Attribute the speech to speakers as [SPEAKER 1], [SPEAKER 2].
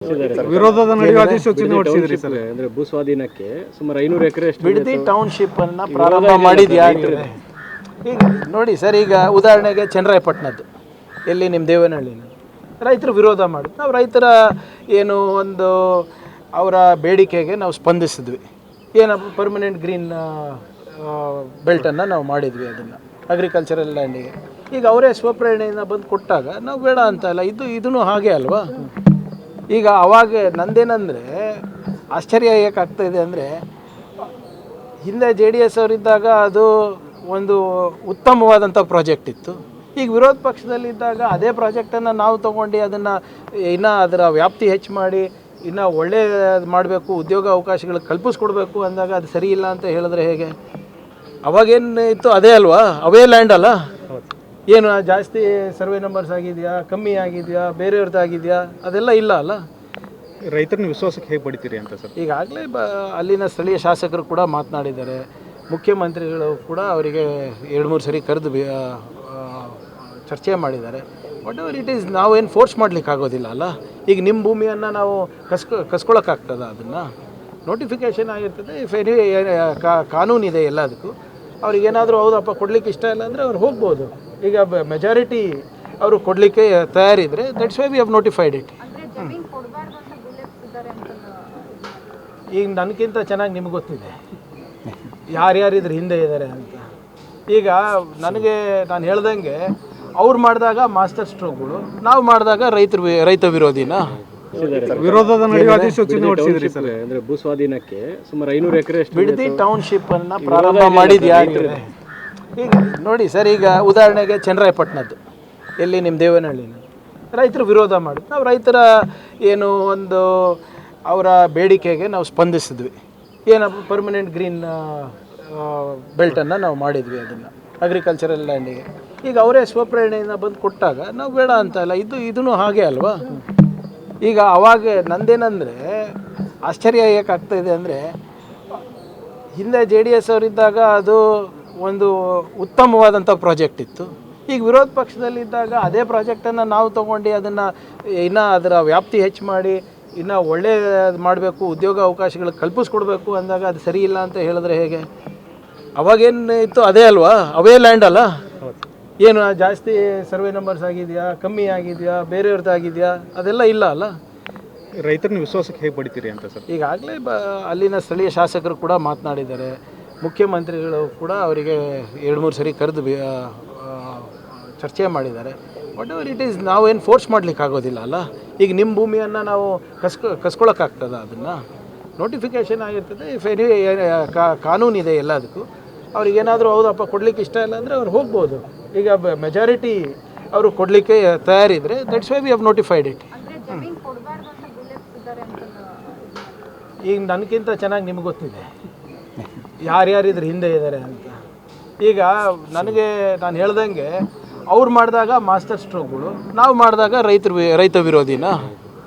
[SPEAKER 1] ವಿರೋಧದ ನಡುವೆ ಅಧಿಸೂಚನೆ ಹೊರಡಿಸಿದ್ರಿ ಸರ್.
[SPEAKER 2] ಅಂದ್ರೆ ಭೂ ಸ್ವಾಧೀನಕ್ಕೆ ಸುಮಾರು 500 ಎಕರೆ
[SPEAKER 3] ಬಿಡದಿ ಟೌನ್ಶಿಪ್ ಅನ್ನ ಪ್ರಾರಂಭ ಮಾಡಿದ್ಯಾ? ಈಗ ನೋಡಿ ಸರ್, ಈಗ ಉದಾಹರಣೆಗೆ ಚನ್ನರಾಯಪಟ್ಟಣದ್ದು ಎಲ್ಲಿ ನಿಮ್ಮ ದೇವನಹಳ್ಳಿನ ರೈತರು ವಿರೋಧ ಮಾಡಿ ನಾವು ರೈತರ ಏನು ಒಂದು ಅವರ ಬೇಡಿಕೆಗೆ ನಾವು ಸ್ಪಂದಿಸಿದ್ವಿ. ಏನಪ್ಪ ಪರ್ಮನೆಂಟ್ ಗ್ರೀನ್ ಬೆಲ್ಟನ್ನು ನಾವು ಮಾಡಿದ್ವಿ, ಅದನ್ನು ಅಗ್ರಿಕಲ್ಚರಲ್ ಲ್ಯಾಂಡಿಗೆ. ಈಗ ಅವರೇ ಸ್ವಪ್ರೇರಣೆಯಿಂದ ಬಂದು ಕೊಟ್ಟಾಗ ನಾವು ಬೇಡ ಅಂತ ಅಲ್ಲ, ಇದೂ ಹಾಗೆ ಅಲ್ವಾ. ಈಗ ಅವಾಗ ನಂದೇನಂದರೆ ಆಶ್ಚರ್ಯ ಏಕಾಗ್ತಾಯಿದೆ ಅಂದರೆ, ಹಿಂದೆ JDS ಅವರಿದ್ದಾಗ ಅದು ಒಂದು ಉತ್ತಮವಾದಂಥ ಪ್ರಾಜೆಕ್ಟ್ ಇತ್ತು. ಈಗ ವಿರೋಧ ಪಕ್ಷದಲ್ಲಿದ್ದಾಗ ಅದೇ ಪ್ರಾಜೆಕ್ಟನ್ನು ನಾವು ತೊಗೊಂಡು ಅದನ್ನು ಇನ್ನೂ ಅದರ ವ್ಯಾಪ್ತಿ ಹೆಚ್ಚು ಮಾಡಿ ಇನ್ನೂ ಒಳ್ಳೆಯದು ಮಾಡಬೇಕು, ಉದ್ಯೋಗ ಅವಕಾಶಗಳು ಕಲ್ಪಿಸ್ಕೊಡ್ಬೇಕು ಅಂದಾಗ ಅದು ಸರಿ ಇಲ್ಲ ಅಂತ ಹೇಳಿದ್ರೆ ಹೇಗೆ? ಅವಾಗೇನು ಇತ್ತು ಅದೇ ಅಲ್ವಾ, ಅವೇ ಲ್ಯಾಂಡ್ ಅಲ್ಲ. ಏನು ಜಾಸ್ತಿ ಸರ್ವೆ ನಂಬರ್ಸ್ ಆಗಿದೆಯಾ, ಕಮ್ಮಿ ಆಗಿದೆಯಾ, ಬೇರೆಯವ್ರದ್ದು ಆಗಿದೆಯಾ, ಅದೆಲ್ಲ ಇಲ್ಲ ಅಲ್ಲ.
[SPEAKER 1] ರೈತರನ್ನ ವಿಶ್ವಾಸಕ್ಕೆ ಹೇಗೆ ಪಡಿತೀರಿ ಅಂತ ಸರ್?
[SPEAKER 3] ಈಗಾಗಲೇ ಅಲ್ಲಿನ ಸ್ಥಳೀಯ ಶಾಸಕರು ಕೂಡ ಮಾತನಾಡಿದ್ದಾರೆ, ಮುಖ್ಯಮಂತ್ರಿಗಳು ಕೂಡ ಅವರಿಗೆ 2-3 ಸರಿ ಕರೆದು ಚರ್ಚೆ ಮಾಡಿದ್ದಾರೆ. ವಾಟ್ ಎವರ್ ಇಟ್ ಈಸ್, ನಾವೇನು ಫೋರ್ಸ್ ಮಾಡಲಿಕ್ಕೆ ಆಗೋದಿಲ್ಲ ಅಲ್ಲ. ಈಗ ನಿಮ್ಮ ಭೂಮಿಯನ್ನು ನಾವು ಕಸ್ಕೊಳ್ಳೋಕ್ಕಾಗ್ತದ? ಅದನ್ನು ನೋಟಿಫಿಕೇಷನ್ ಆಗಿರ್ತದೆ. ಇಫ್ ಎನಿ ಕಾನೂನಿದೆ ಎಲ್ಲದಕ್ಕೂ. ಅವ್ರಿಗೇನಾದರೂ ಹೌದಪ್ಪ ಕೊಡಲಿಕ್ಕೆ ಇಷ್ಟ ಇಲ್ಲ ಅಂದರೆ ಅವ್ರು ಹೋಗ್ಬೋದು. ಈಗ ಮೆಜಾರಿಟಿ ಅವರು ಕೊಡಲಿಕ್ಕೆ ತಯಾರಿದ್ರೆ that's why we have notified it. ಈಗ ನನಗಿಂತ ಚೆನ್ನಾಗಿ ನಿಮ್ಗೆ ಗೊತ್ತಿದೆ ಯಾರ್ಯಾರಿದ್ರ ಹಿಂದೆ ಇದ್ದಾರೆ ಅಂತ. ಈಗ ನನಗೆ ನಾನು ಹೇಳ್ದಂಗೆ ಅವ್ರು ಮಾಡಿದಾಗ ಮಾಸ್ಟರ್ ಸ್ಟ್ರೋಕ್ಗಳು, ನಾವು ಮಾಡಿದಾಗ ರೈತ ವಿರೋಧಿನ.
[SPEAKER 1] ವಿರೋಧದ ನಡುವೆ ಅಧಿಸೂಚನೆ ಹೊರಡಿಸಿದ್ರಿ ಸರ್.
[SPEAKER 2] ಅಂದ್ರೆ ಭೂ ಸ್ವಾಧೀನಕ್ಕೆ ಸುಮಾರು 500 ಎಕರೆ
[SPEAKER 3] ಬಿಡದಿ ಟೌನ್ಶಿಪ್ ಅನ್ನ ಪ್ರಾರಂಭ ಮಾಡಿದ್ಯಾ? ಈಗ ನೋಡಿ ಸರ್, ಈಗ ಉದಾಹರಣೆಗೆ ಚನ್ನರಾಯಪಟ್ಟಣದ್ದು ಎಲ್ಲಿ ನಿಮ್ಮ ದೇವನಹಳ್ಳಿನ ರೈತರು ವಿರೋಧ ಮಾಡಿ ನಾವು ರೈತರ ಏನು ಒಂದು ಅವರ ಬೇಡಿಕೆಗೆ ನಾವು ಸ್ಪಂದಿಸಿದ್ವಿ. ಏನಪ್ಪ ಪರ್ಮನೆಂಟ್ ಗ್ರೀನ್ ಬೆಲ್ಟನ್ನು ನಾವು ಮಾಡಿದ್ವಿ, ಅದನ್ನು ಅಗ್ರಿಕಲ್ಚರಲ್ ಲ್ಯಾಂಡಿಗೆ. ಈಗ ಅವರೇ ಸ್ವಪ್ರೇರಣೆಯಿಂದ ಬಂದು ಕೊಟ್ಟಾಗ ನಾವು ಬೇಡ ಅಂತ ಅಲ್ಲ, ಇದೂ ಹಾಗೆ ಅಲ್ವಾ. ಈಗ ಅವಾಗ ನಂದೇನಂದರೆ ಆಶ್ಚರ್ಯ ಏಕಾಗ್ತಾಯಿದೆ ಅಂದರೆ, ಹಿಂದೆ JDS ಅವರಿದ್ದಾಗ ಅದು ಒಂದು ಉತ್ತಮವಾದಂಥ ಪ್ರಾಜೆಕ್ಟ್ ಇತ್ತು. ಈಗ ವಿರೋಧ ಪಕ್ಷದಲ್ಲಿದ್ದಾಗ ಅದೇ ಪ್ರಾಜೆಕ್ಟನ್ನು ನಾವು ತೊಗೊಂಡು ಅದನ್ನು ಇನ್ನೂ ಅದರ ವ್ಯಾಪ್ತಿ ಹೆಚ್ಚು ಮಾಡಿ ಇನ್ನೂ ಒಳ್ಳೆಯದು ಮಾಡಬೇಕು, ಉದ್ಯೋಗ ಅವಕಾಶಗಳು ಕಲ್ಪಿಸ್ಕೊಡ್ಬೇಕು ಅಂದಾಗ ಅದು ಸರಿ ಇಲ್ಲ ಅಂತ ಹೇಳಿದ್ರೆ ಹೇಗೆ? ಅವಾಗೇನು ಇತ್ತು ಅದೇ ಅಲ್ವಾ, ಅವೇ ಲ್ಯಾಂಡ್ ಅಲ್ಲ. ಏನು ಜಾಸ್ತಿ ಸರ್ವೆ ನಂಬರ್ಸ್ ಆಗಿದೆಯಾ, ಕಮ್ಮಿ ಆಗಿದೆಯಾ, ಬೇರೆಯವ್ರದ್ದು ಆಗಿದೆಯಾ, ಅದೆಲ್ಲ ಇಲ್ಲ ಅಲ್ಲ.
[SPEAKER 1] ರೈತರನ್ನ ವಿಶ್ವಾಸಕ್ಕೆ ಹೇಗೆ ಪಡಿತೀರಿ ಅಂತ ಸರ್?
[SPEAKER 3] ಈಗಾಗಲೇ ಅಲ್ಲಿನ ಸ್ಥಳೀಯ ಶಾಸಕರು ಕೂಡ ಮಾತನಾಡಿದ್ದಾರೆ, ಮುಖ್ಯಮಂತ್ರಿಗಳು ಕೂಡ ಅವರಿಗೆ 2-3 ಸರಿ ಕರೆದು ಚರ್ಚೆ ಮಾಡಿದ್ದಾರೆ. ವಾಟ್ ಎವರ್ ಇಟ್ ಈಸ್, ನಾವೇನು ಫೋರ್ಸ್ ಮಾಡಲಿಕ್ಕೆ ಆಗೋದಿಲ್ಲ ಅಲ್ಲ. ಈಗ ನಿಮ್ಮ ಭೂಮಿಯನ್ನು ನಾವು ಕಸ್ಕೊಳ್ಳೋಕ್ಕಾಗ್ತದ? ಅದನ್ನು ನೋಟಿಫಿಕೇಷನ್ ಆಗಿರ್ತದೆ. ಇಫ್ ಎನಿ ಕಾನೂನಿದೆ ಎಲ್ಲದಕ್ಕೂ. ಅವ್ರಿಗೇನಾದರೂ ಹೌದಪ್ಪ ಕೊಡಲಿಕ್ಕೆ ಇಷ್ಟ ಇಲ್ಲ ಅಂದರೆ ಅವ್ರು ಹೋಗ್ಬೋದು. ಈಗ ಮೆಜಾರಿಟಿ ಅವರು ಕೊಡಲಿಕ್ಕೆ ತಯಾರಿದ್ರೆ that's why we have notified it. ಈಗ ನನಗಿಂತ ಚೆನ್ನಾಗಿ ನಿಮ್ಗೆ ಗೊತ್ತಿದೆ ಯಾರ್ಯಾರಿದ್ರ ಹಿಂದೆ ಇದ್ದಾರೆ ಅಂತ. ಈಗ ನನಗೆ ನಾನು ಹೇಳ್ದಂಗೆ ಅವ್ರು ಮಾಡಿದಾಗ ಮಾಸ್ಟರ್ ಸ್ಟ್ರೋಕ್ಗಳು, ನಾವು ಮಾಡಿದಾಗ ರೈತ ವಿರೋಧಿನ.